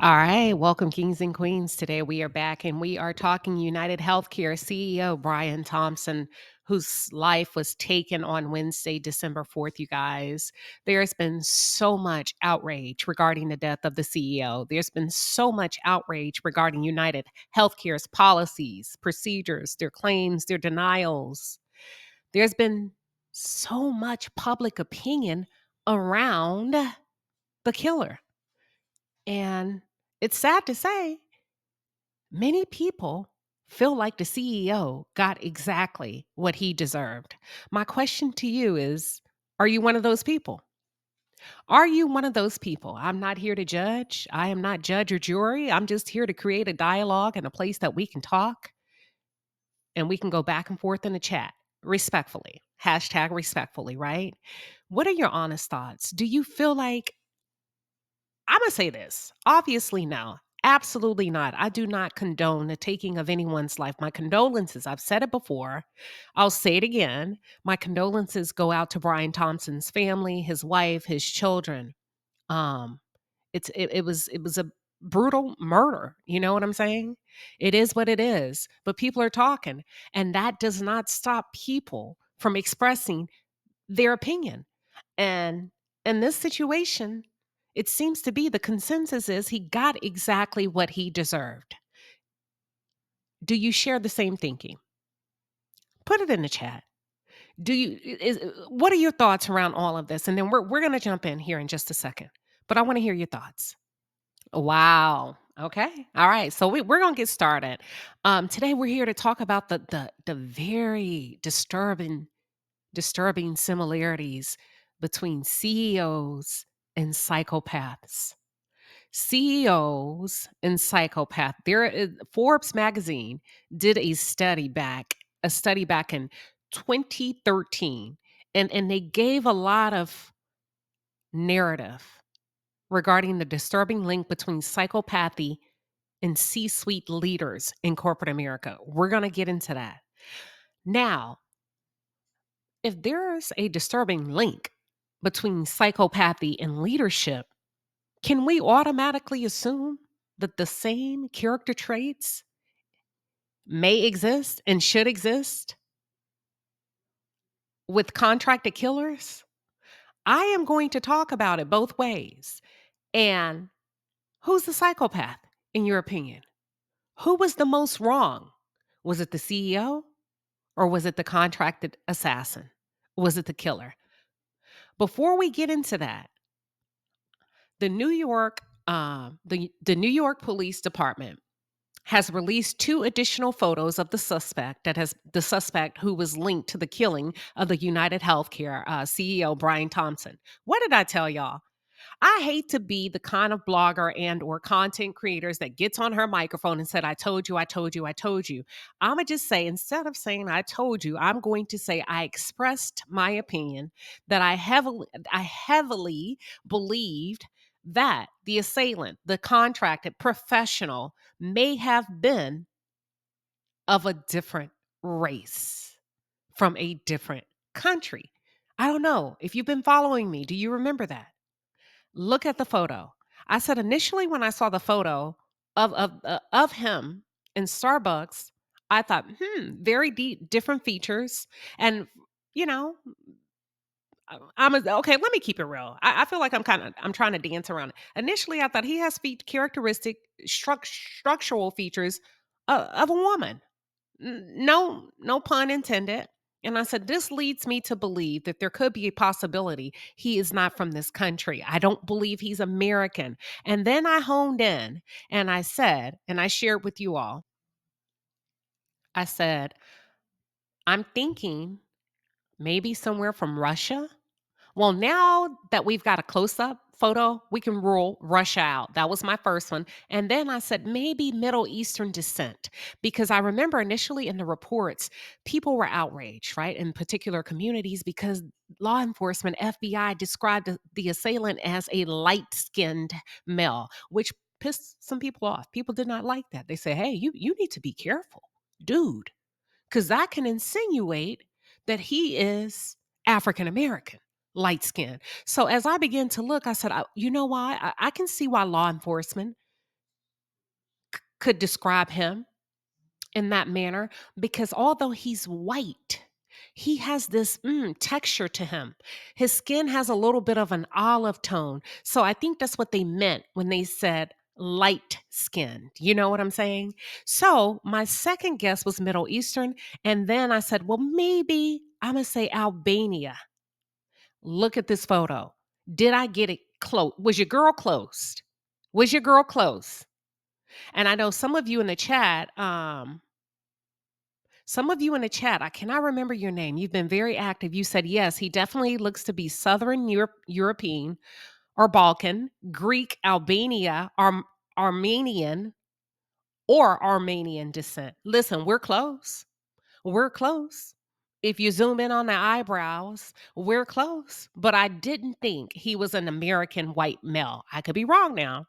All right, welcome, kings and queens. Today we are back and we are talking United Healthcare CEO Brian Thompson, whose life was taken on Wednesday, December 4th. You guys, there's been so much outrage regarding the death of the CEO. There's been so much outrage regarding United Healthcare's policies, procedures, their claims, their denials. There's been so much public opinion around the killer. And it's sad to say, many people feel like the CEO got exactly what he deserved. My question to you is, are you one of those people? Are you one of those people? I'm not here to judge. I am not judge or jury. I'm just here to create a dialogue and a place that we can talk and we can go back and forth in the chat respectfully. Hashtag respectfully, right? What are your honest thoughts? Do you feel like I'm going to say this. Obviously, no. Absolutely not. I do not condone the taking of anyone's life. My condolences, I've said it before. I'll say it again. My condolences go out to Brian Thompson's family, his wife, his children. Um, it was a brutal murder. You know what I'm saying? It is what it is. But people are talking, and that does not stop people from expressing their opinion. And in this situation, it seems to be the consensus is he got exactly what he deserved. Do you share the same thinking? Put it in the chat. Do you is what are your thoughts around all of this? And then we're going to jump in here in just a second. But I want to hear your thoughts. Wow. Okay. All right. So we're gonna get started. Today we're here to talk about the very disturbing similarities between CEOs and psychopaths. CEOs and psychopath. Forbes magazine did a study back in 2013, and they gave a lot of narrative regarding the disturbing link between psychopathy and C-suite leaders in corporate America. We're going to get into that. Now, if there's a disturbing link between psychopathy and leadership, can we automatically assume that the same character traits may exist and should exist with contracted killers? I am going to talk about it both ways. And who's the psychopath, in your opinion? Who was the most wrong? Was it the CEO or was it the contracted assassin? Was it the killer? Before we get into that, the New York, the New York Police Department has released two additional photos of the suspect who was linked to the killing of the United Healthcare CEO Brian Thompson. What did I tell y'all? I hate to be the kind of blogger and or content creators that gets on her microphone and said, I told you, I told you, I told you. I'm going to just say, instead of saying I told you, I'm going to say I expressed my opinion that I heavily believed that the assailant, the contracted professional, may have been of a different race from a different country. I don't know. If you've been following me, do you remember that? Look at the photo. I said initially when I saw the photo of him in Starbucks, I thought, very different features, and you know, okay. Let me keep it real. I feel like I'm trying to dance around it. Initially, I thought he has characteristic structural features of a woman. No pun intended. And I said, this leads me to believe that there could be a possibility he is not from this country. I don't believe he's American. And then I honed in and I said, and I shared with you all, I said, I'm thinking maybe somewhere from Russia. Well, now that we've got a close up photo, we can rule Russia out. That was my first one. And then I said maybe Middle Eastern descent, because I remember initially in the reports, people were outraged, right? In particular communities, because law enforcement, FBI described the assailant as a light skinned male, which pissed some people off. People did not like that. They say, hey, you need to be careful, dude, because that can insinuate that he is African American, light skin. So as I began to look, I said, you know why? I can see why law enforcement could describe him in that manner because although he's white, he has this texture to him. His skin has a little bit of an olive tone. So I think that's what they meant when they said light skinned. You know what I'm saying? So my second guess was Middle Eastern. And then I said, well, maybe I'm going to say Albania. Look at this photo. Did I get it close? Was your girl close? Was your girl close? And I know some of you in the chat, I cannot remember your name. You've been very active. You said, yes, he definitely looks to be Southern European or Balkan, Greek, Albania, Armenian, or Armenian descent. Listen, we're close. We're close. If you zoom in on the eyebrows, we're close. But I didn't think he was an American white male. I could be wrong now.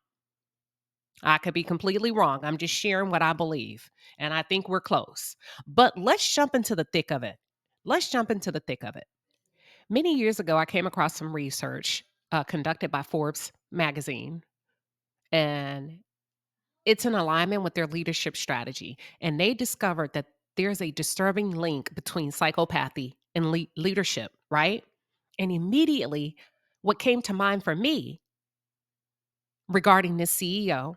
I could be completely wrong. I'm just sharing what I believe. And I think we're close. But let's jump into the thick of it. Let's jump into the thick of it. Many years ago, I came across some research conducted by Forbes magazine, and it's in alignment with their leadership strategy. And they discovered that there's a disturbing link between psychopathy and leadership, right? And immediately, what came to mind for me regarding this CEO,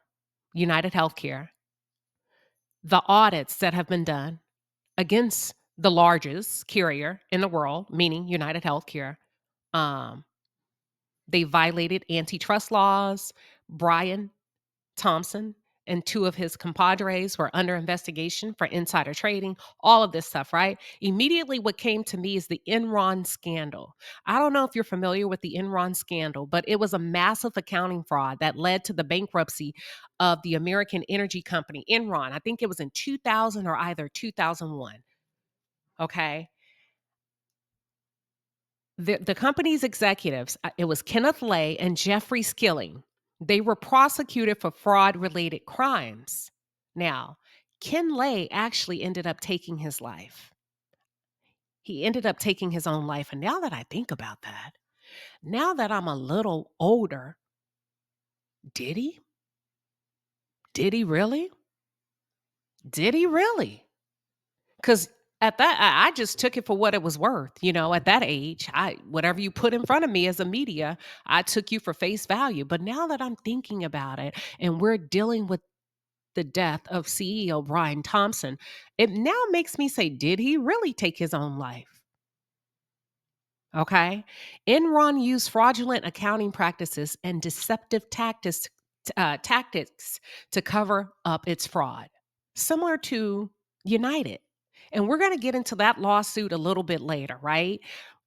United Healthcare, the audits that have been done against the largest carrier in the world, meaning United Healthcare, um, they violated antitrust laws. Brian Thompson and two of his compadres were under investigation for insider trading, all of this stuff, right? Immediately, what came to me is the Enron scandal. I don't know if you're familiar with the Enron scandal, but it was a massive accounting fraud that led to the bankruptcy of the American energy company, Enron. I think it was in 2000 or either 2001. Okay. The company's executives, it was Kenneth Lay and Jeffrey Skilling. They were prosecuted for fraud related crimes. Now, Ken Lay actually ended up taking his life. He ended up taking his own life. And now that I think about that, now that I'm a little older, did he? Did he really? Did he really? Because at that, I just took it for what it was worth. You know, at that age, whatever you put in front of me as a media, I took you for face value. But now that I'm thinking about it, and we're dealing with the death of CEO Brian Thompson, it now makes me say, did he really take his own life? Okay. Enron used fraudulent accounting practices and deceptive tactics to cover up its fraud, similar to United. And we're going to get into that lawsuit a little bit later, right?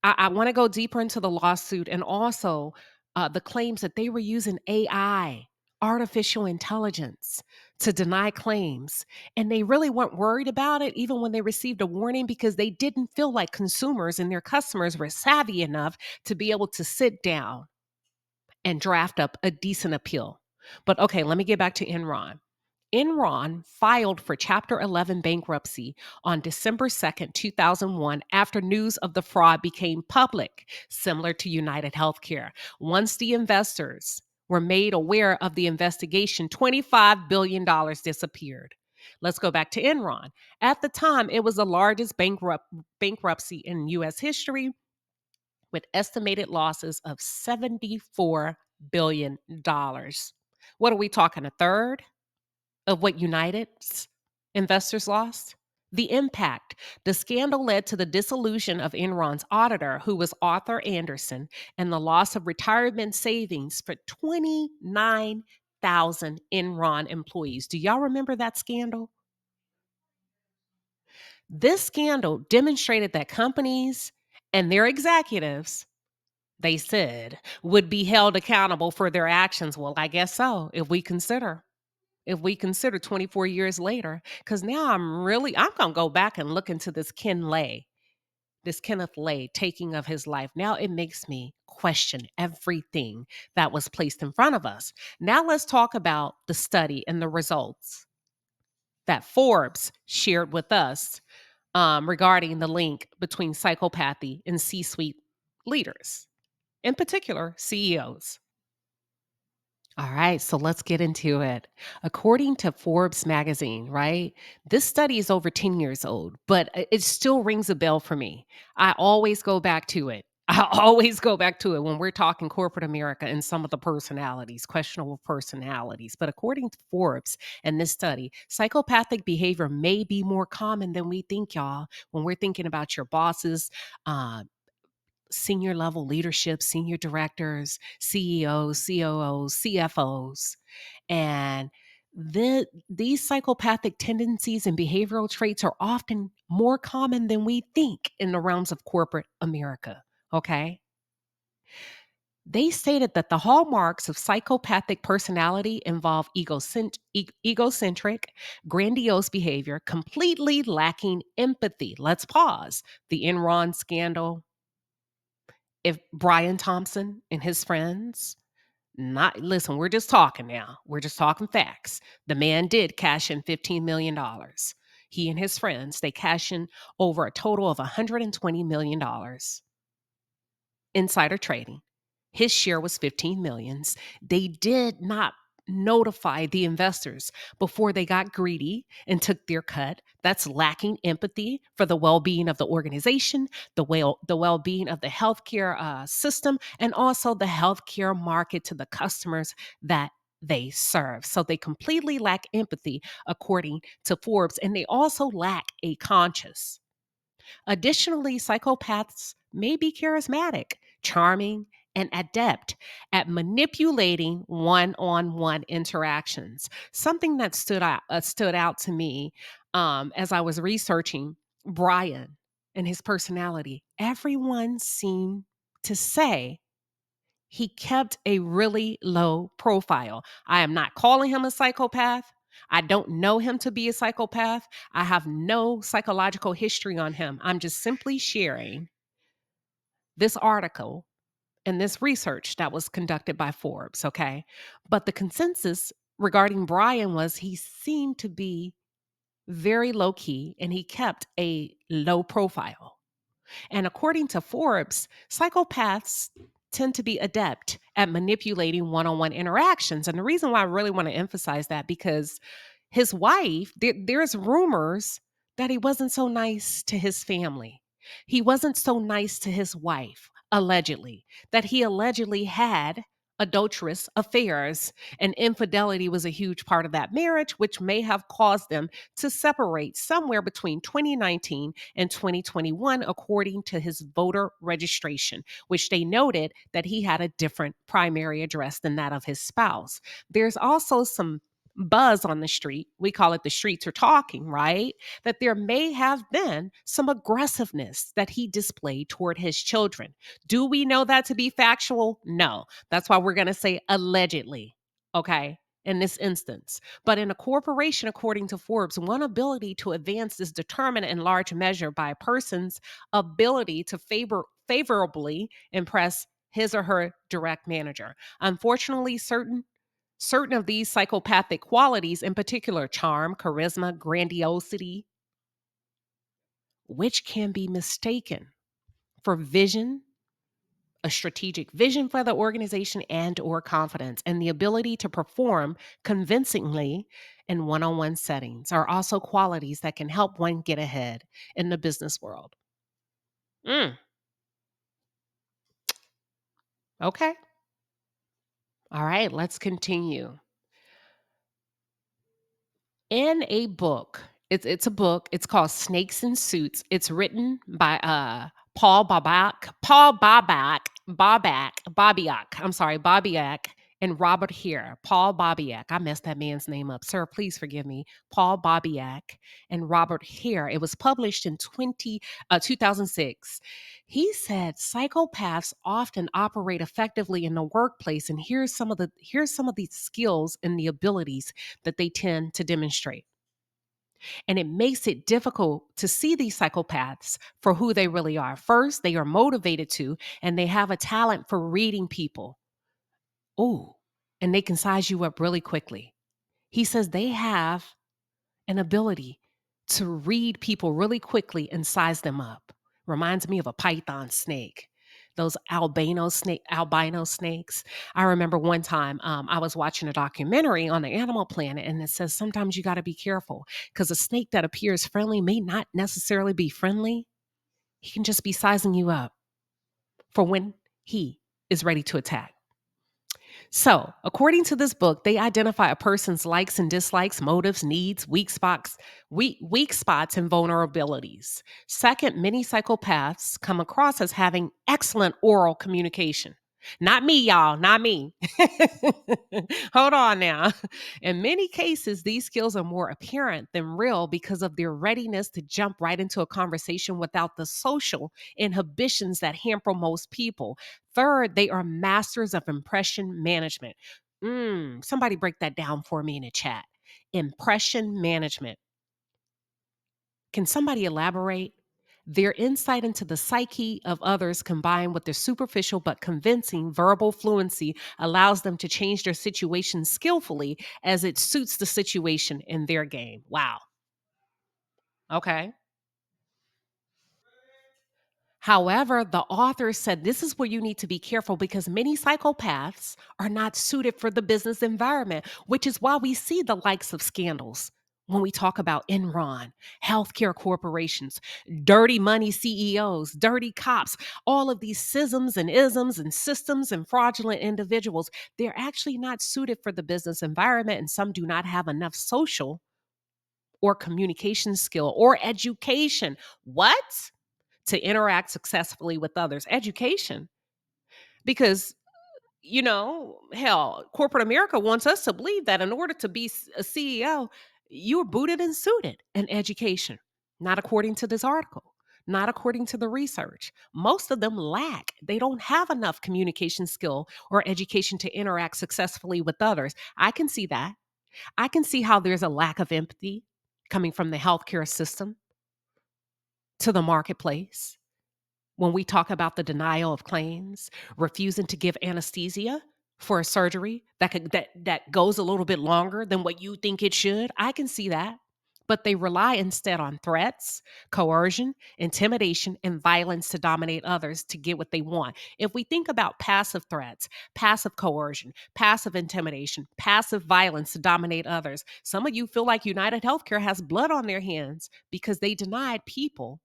I want to go deeper into the lawsuit and also the claims that they were using AI, artificial intelligence, to deny claims. And they really weren't worried about it, even when they received a warning, because they didn't feel like consumers and their customers were savvy enough to be able to sit down and draft up a decent appeal. But okay, let me get back to Enron. Enron filed for Chapter 11 bankruptcy on December 2nd, 2001, after news of the fraud became public, similar to United Healthcare. Once the investors were made aware of the investigation, $25 billion disappeared. Let's go back to Enron. At the time, it was the largest bankruptcy in U.S. history, with estimated losses of $74 billion. What are we talking, a third of what United's investors lost? The impact. The scandal led to the dissolution of Enron's auditor, who was Arthur Anderson, and the loss of retirement savings for 29,000 Enron employees. Do y'all remember that scandal? This scandal demonstrated that companies and their executives, they said, would be held accountable for their actions. Well, I guess so, if we consider 24 years later, because now I'm going to go back and look into this Kenneth Lay taking of his life. Now it makes me question everything that was placed in front of us. Now let's talk about the study and the results that Forbes shared with us regarding the link between psychopathy and C-suite leaders, in particular CEOs. All right, so let's get into it. According to Forbes magazine, right? This study is over 10 years old, but it still rings a bell for me. I always go back to it. I always go back to it when we're talking corporate America and some of the personalities, questionable personalities. But according to Forbes and this study, psychopathic behavior may be more common than we think, y'all, when we're thinking about your bosses, uh, senior level leadership, senior directors, CEOs, COOs, CFOs. And these psychopathic tendencies and behavioral traits are often more common than we think in the realms of corporate America. Okay. They stated that the hallmarks of psychopathic personality involve egocentric, grandiose behavior, completely lacking empathy. Let's pause. The Enron scandal, if Brian Thompson and his friends, not listen, we're just talking now. We're just talking facts. The man did cash in $15 million. He and his friends, they cash in over a total of $120 million insider trading. His share was 15 millions. They did not notify the investors before they got greedy and took their cut. That's lacking empathy for the well-being of the organization, the well-being of the healthcare system, and also the healthcare market to the customers that they serve. So they completely lack empathy, according to Forbes, and they also lack a conscience. Additionally, psychopaths may be charismatic, charming, and adept at manipulating one-on-one interactions. Something that stood out to me as I was researching Brian and his personality. Everyone seemed to say he kept a really low profile. I am not calling him a psychopath. I don't know him to be a psychopath. I have no psychological history on him. I'm just simply sharing this article and this research that was conducted by Forbes, okay? But the consensus regarding Brian was he seemed to be very low key and he kept a low profile. And according to Forbes, psychopaths tend to be adept at manipulating one-on-one interactions. And the reason why I really want to emphasize that because his wife, there's rumors that he wasn't so nice to his family. He wasn't so nice to his wife, allegedly, that he allegedly had adulterous affairs, and infidelity was a huge part of that marriage, which may have caused them to separate somewhere between 2019 and 2021, according to his voter registration, which they noted that he had a different primary address than that of his spouse. There's also some buzz on the street. We call it the streets are talking, right? That there may have been some aggressiveness that he displayed toward his children. Do we know that to be factual? No. That's why we're going to say allegedly, okay, in this instance. But in a corporation, according to Forbes, one ability to advance is determined in large measure by a person's ability to favorably impress his or her direct manager. Unfortunately, certain of these psychopathic qualities, in particular charm, charisma, grandiosity, which can be mistaken for vision, a strategic vision for the organization, and or confidence, and the ability to perform convincingly in one-on-one settings are also qualities that can help one get ahead in the business world. Mm, okay. All right, let's continue. In a book, it's a book, it's called Snakes in Suits. It's written by Bobiak, I'm sorry, Bobiak and Robert Hare. Paul Bobiak. I messed that man's name up. Sir, please forgive me. Paul Bobiak and Robert Hare. It was published in 2006. He said psychopaths often operate effectively in the workplace, and here's some of the skills and the abilities that they tend to demonstrate. And it makes it difficult to see these psychopaths for who they really are. First, they are motivated to, and they have a talent for reading people. Oh, and they can size you up really quickly. He says they have an ability to read people really quickly and size them up. Reminds me of a python snake. those albino snakes. I remember one time I was watching a documentary on the Animal Planet, and it says sometimes you got to be careful because a snake that appears friendly may not necessarily be friendly. He can just be sizing you up for when he is ready to attack. So, according to this book, they identify a person's likes and dislikes, motives, needs, weak spots, and vulnerabilities. Second, many psychopaths come across as having excellent oral communication. Not me, y'all, not me. Hold on now. In many cases, these skills are more apparent than real because of their readiness to jump right into a conversation without the social inhibitions that hamper most people. Third, they are masters of impression management. Somebody break that down for me in the chat. Impression management. Can somebody elaborate? Their insight into the psyche of others combined with their superficial but convincing verbal fluency allows them to change their situation skillfully as it suits the situation in their game. Wow. Okay. However, the author said this is where you need to be careful because many psychopaths are not suited for the business environment, which is why we see the likes of scandals when we talk about Enron, healthcare corporations, dirty money CEOs, dirty cops, all of these schisms and isms and systems and fraudulent individuals. They're actually not suited for the business environment, and some do not have enough social or communication skill or education. What? To interact successfully with others. Education. Because, hell, corporate America wants us to believe that in order to be a CEO, you're booted and suited in education. Not according to this article. Not according to the research. Most of them lack. They don't have enough communication skill or education to interact successfully with others. I can see that. I can see how there's a lack of empathy coming from the healthcare system to the marketplace. When we talk about the denial of claims, refusing to give anesthesia for a surgery that goes a little bit longer than what you think it should, I can see that. But they rely instead on threats, coercion, intimidation, and violence to dominate others to get what they want. If we think about passive threats, passive coercion, passive intimidation, passive violence to dominate others, some of you feel like United Healthcare has blood on their hands because they denied people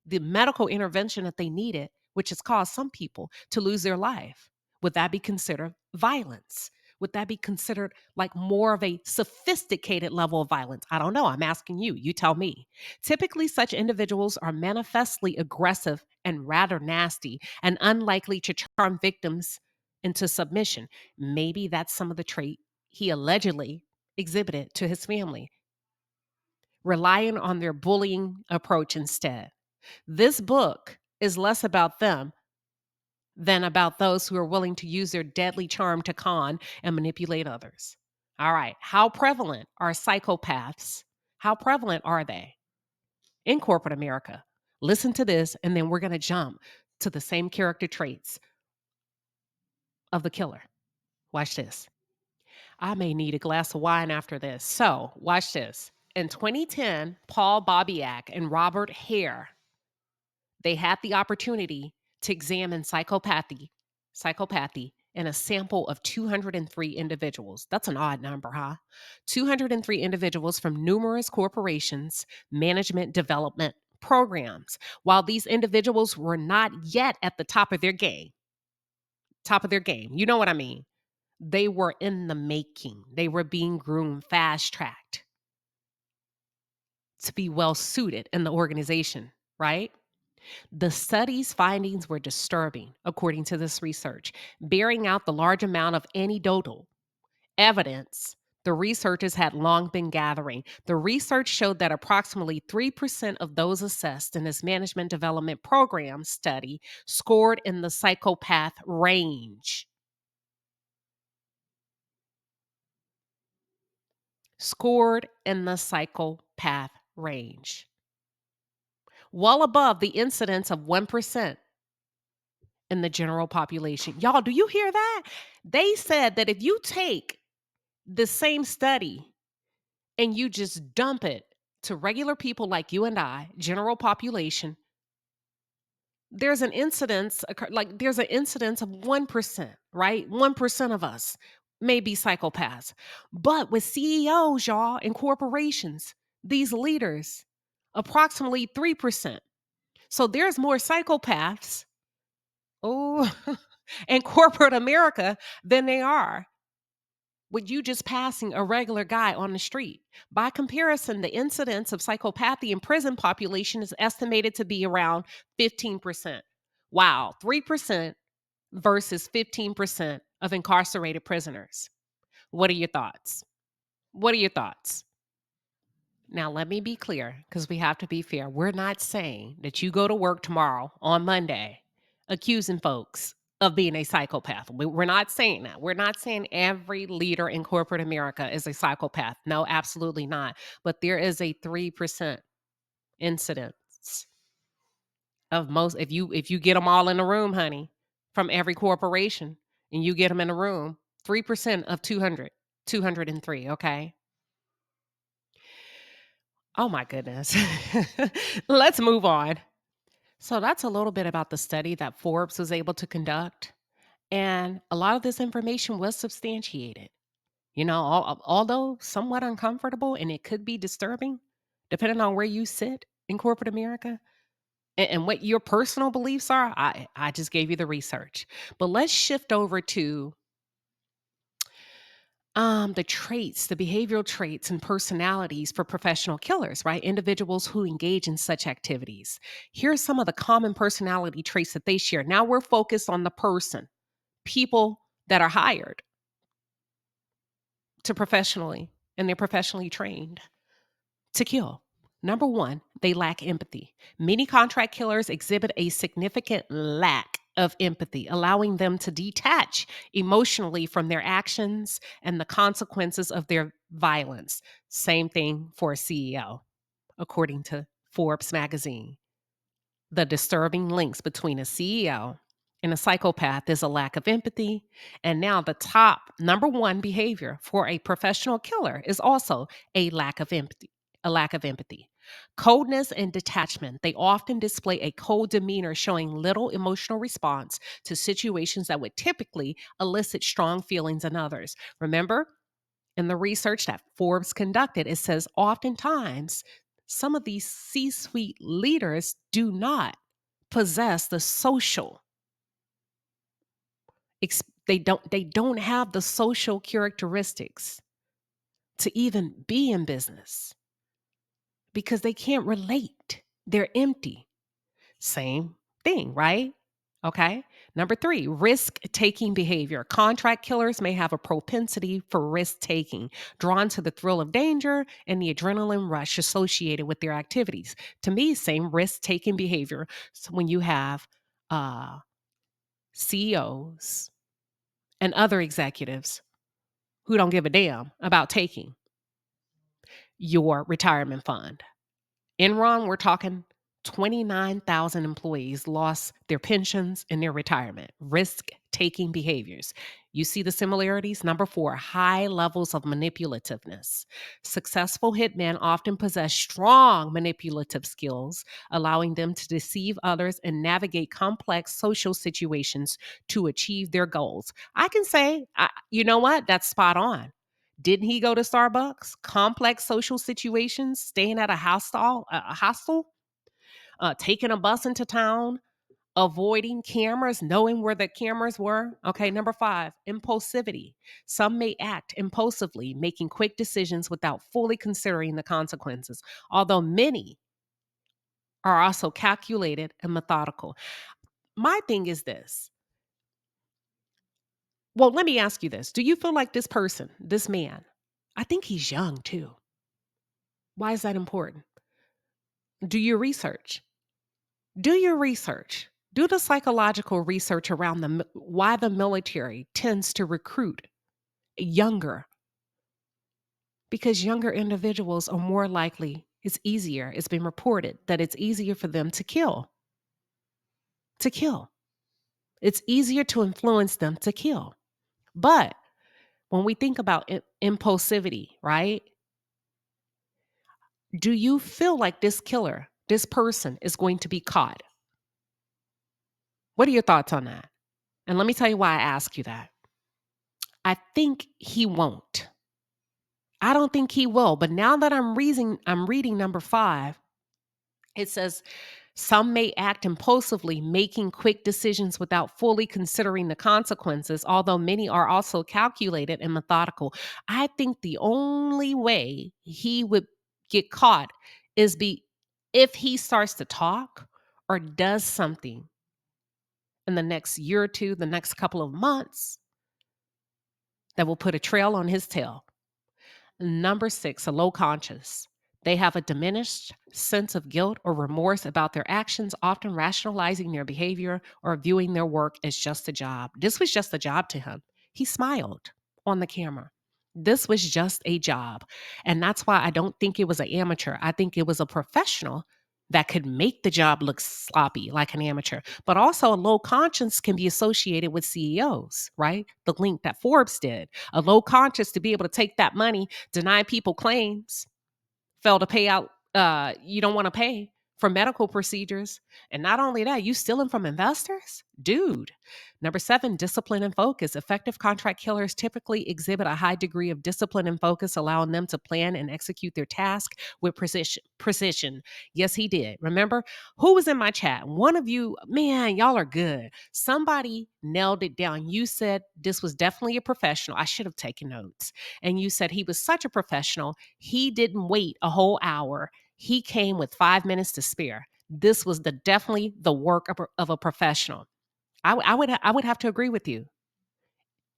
the medical intervention that they needed, which has caused some people to lose their life. Would that be considered violence? Would that be considered like more of a sophisticated level of violence? I don't know. I'm asking you. You tell me. Typically, such individuals are manifestly aggressive and rather nasty and unlikely to charm victims into submission. Maybe that's some of the trait he allegedly exhibited to his family, relying on their bullying approach instead. This book is less about them than about those who are willing to use their deadly charm to con and manipulate others. All right. How prevalent are psychopaths? How prevalent are they in corporate America? Listen to this, and then we're going to jump to the same character traits of the killer. Watch this. I may need a glass of wine after this. So, watch this. In 2010, Paul Bobiak and Robert Hare, they had the opportunity to examine psychopathy in a sample of 203 individuals. That's an odd number, huh? 203 individuals from numerous corporations, management development programs. While these individuals were not yet at the top of their game, you know what I mean? They were in the making. They were being groomed, fast tracked to be well suited in the organization, right? The study's findings were disturbing, according to this research, bearing out the large amount of anecdotal evidence the researchers had long been gathering. The research showed that approximately 3% of those assessed in this management development program study scored in the psychopath range. Scored in the psychopath range, well above the incidence of 1% in the general population. Y'all, do you hear that? They said that if you take the same study and you just dump it to regular people like you and I, general population, there's an incidence, like there's an incidence of 1%, right? 1% of us may be psychopaths. But with CEOs, y'all, and corporations, these leaders, approximately 3%. So there's more psychopaths, oh, in corporate America than they are with you just passing a regular guy on the street. By comparison, the incidence of psychopathy in prison population is estimated to be around 15%. Wow, 3% versus 15% of incarcerated prisoners. What are your thoughts? What are your thoughts? Now, let me be clear because we have to be fair. We're not saying that you go to work tomorrow on Monday accusing folks of being a psychopath. We're not saying that. We're not saying every leader in corporate America is a psychopath. No, absolutely not. But there is a 3% incidence of most. If you get them all in a room, honey, from every corporation, and you get them in a room, 3% of 200, 203. Okay. Oh my goodness. Let's move on. So that's a little bit about the study that Forbes was able to conduct. And a lot of this information was substantiated. Although somewhat uncomfortable and it could be disturbing, depending on where you sit in corporate America and what your personal beliefs are, I just gave you the research. But let's shift over to the traits, the behavioral traits and personalities for professional killers, right? Individuals who engage in such activities. Here's some of the common personality traits that they share. Now we're focused on the person, people that are hired to professionally, and they're professionally trained to kill. Number one, they lack empathy. Many contract killers exhibit a significant lack of empathy, allowing them to detach emotionally from their actions and the consequences of their violence. Same thing for a CEO, according to Forbes magazine. The disturbing links between a CEO and a psychopath is a lack of empathy. And now, the top number one behavior for a professional killer is also a lack of empathy. A lack of empathy. Coldness and detachment. They often display a cold demeanor, showing little emotional response to situations that would typically elicit strong feelings in others. Remember, in the research that Forbes conducted, it says oftentimes some of these C suite leaders do not possess the social they don't have the social characteristics to even be in business because they can't relate. They're empty. Same thing, right? Okay. Number three, risk taking behavior. Contract killers may have a propensity for risk taking, drawn to the thrill of danger and the adrenaline rush associated with their activities. To me, same risk taking behavior. So when you have CEOs and other executives who don't give a damn about taking your retirement fund. Enron, we're talking 29,000 employees lost their pensions and their retirement. Risk taking behaviors. You see the similarities? Number four, high levels of manipulativeness. Successful hitmen often possess strong manipulative skills, allowing them to deceive others and navigate complex social situations to achieve their goals. I can say, you know what? That's spot on. Didn't he go to Starbucks? Complex social situations, staying at a hostel, taking a bus into town, avoiding cameras, knowing where the cameras were. Okay, number five, impulsivity. Some may act impulsively, making quick decisions without fully considering the consequences, although many are also calculated and methodical. My thing is this. Well, let me ask you this. Do you feel like this person, this man, I think he's young too. Why is that important? Do your research. Do your research. Do the psychological research around why the military tends to recruit younger, because younger individuals are more likely, it's easier. It's been reported that it's easier for them to kill. To kill. It's easier to influence them to kill. But when we think about impulsivity, right? Do you feel like this killer, this person is going to be caught? What are your thoughts on that? And let me tell you why I ask you that. I think he won't. I don't think he will. But now that I'm reading number 5, it says some may act impulsively, making quick decisions without fully considering the consequences, although many are also calculated and methodical. I think the only way he would get caught is be if he starts to talk or does something in the next year or two, the next couple of months, that will put a trail on his tail. Number 6, a low conscious. They have a diminished sense of guilt or remorse about their actions, often rationalizing their behavior or viewing their work as just a job. This was just a job to him. He smiled on the camera. This was just a job. And that's why I don't think it was an amateur. I think it was a professional that could make the job look sloppy like an amateur. But also, a low conscience can be associated with CEOs, right? The link that Forbes did. A low conscience to be able to take that money, deny people claims, fail to pay out, you don't want to pay for medical procedures. And not only that, you stealing from investors? Dude. Number 7, discipline and focus. Effective contract killers typically exhibit a high degree of discipline and focus, allowing them to plan and execute their task with precision. Yes, he did. Remember who was in my chat? One of you, man, y'all are good. Somebody nailed it down. You said this was definitely a professional. I should have taken notes. And you said he was such a professional. He didn't wait a whole hour. He came with 5 minutes to spare. This was definitely the work of a professional. I would have to agree with you.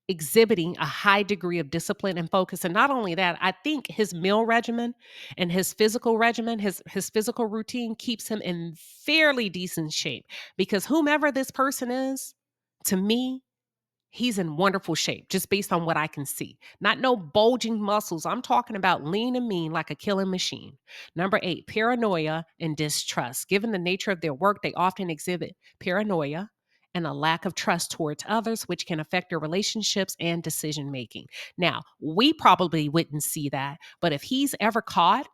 Exhibiting a high degree of discipline and focus. And not only that, I think his meal regimen and his physical regimen, his physical routine keeps him in fairly decent shape. Because whomever this person is, to me, he's in wonderful shape just based on what I can see. Not no bulging muscles. I'm talking about lean and mean like a killing machine. Number 8, paranoia and distrust. Given the nature of their work, they often exhibit paranoia and a lack of trust towards others, which can affect their relationships and decision making. Now, we probably wouldn't see that, but if he's ever caught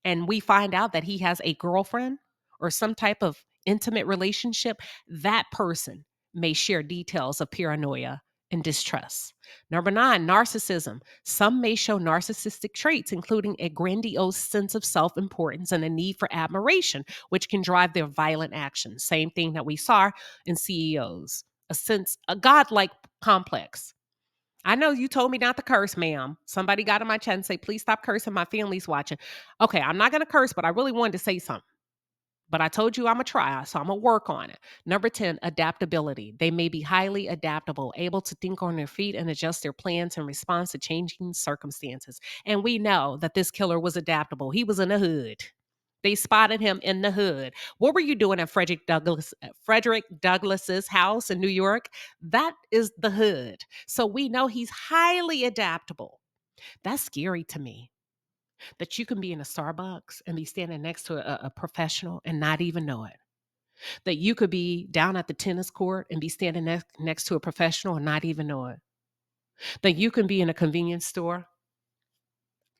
and we find out that he has a girlfriend or some type of intimate relationship, that person may share details of paranoia and distrust. Number 9, narcissism. Some may show narcissistic traits, including a grandiose sense of self importance and a need for admiration, which can drive their violent actions. Same thing that we saw in CEOs, a godlike complex. I know you told me not to curse, ma'am. Somebody got in my chat and say, please stop cursing. My family's watching. Okay, I'm not going to curse, but I really wanted to say something. But I told you I'm going to try, so I'm going to work on it. Number 10, adaptability. They may be highly adaptable, able to think on their feet and adjust their plans in response to changing circumstances. And we know that this killer was adaptable. He was in the hood. They spotted him in the hood. What were you doing at Frederick Douglass's house in New York? That is the hood. So we know he's highly adaptable. That's scary to me that you can be in a Starbucks and be standing next to a professional and not even know it. That you could be down at the tennis court and be standing next to a professional and not even know it. That you can be in a convenience store.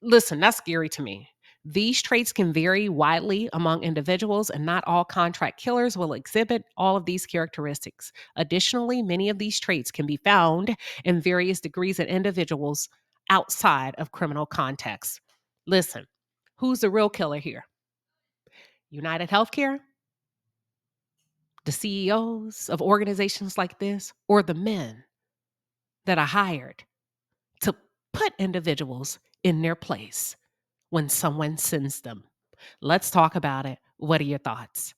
Listen, that's scary to me. These traits can vary widely among individuals, and not all contract killers will exhibit all of these characteristics. Additionally, many of these traits can be found in various degrees in individuals outside of criminal context. Listen, who's the real killer here? United Healthcare, the CEOs of organizations like this, or the men that are hired to put individuals in their place when someone sends them? Let's talk about it. What are your thoughts?